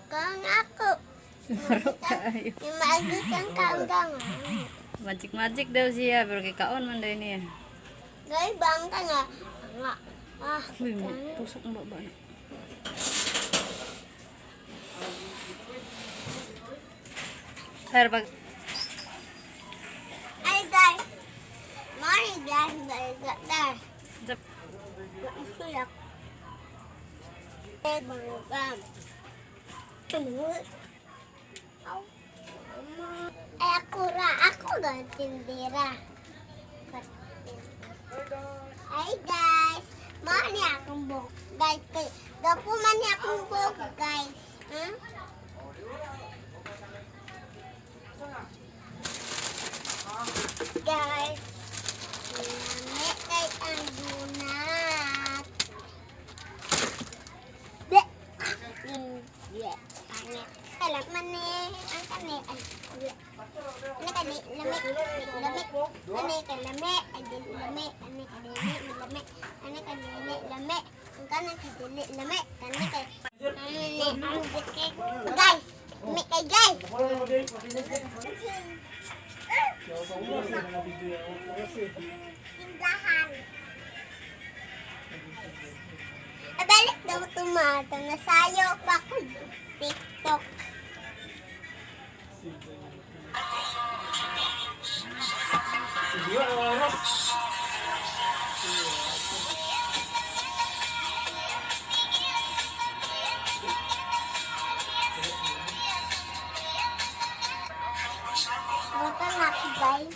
Kang ako. Magic ang kaundangan. Magic daw siya, pero kikaon man daw niya. Gay bang ka nga. Nga. Uy, tusok ang baba na. Sir, pag... Ay, guys. Morning, guys. Guys. Zap. Sulak. Eh, bang. Ay, ako tindira. Ay, guys. Mani akong buhok, guys. Gapo man akong buhok, guys. Huh? Guys. Lamit kay ang dunat. Bleh. Bleh. Pangit. Alam man eh. Ang kani. Ay. Bleh. Ano kani? Lamit. Lamit. Ano kani? Lamit. Adin lamit. Ano kani? Lamit. Ano kani? Lamit. Ang kanan kadili. Lamit. Ano kay? Ang dikit. Guys. Lamit kay guys. Tindahan. Balik daw tumato. Nasayo pa ko. TikTok. Ito na, guys.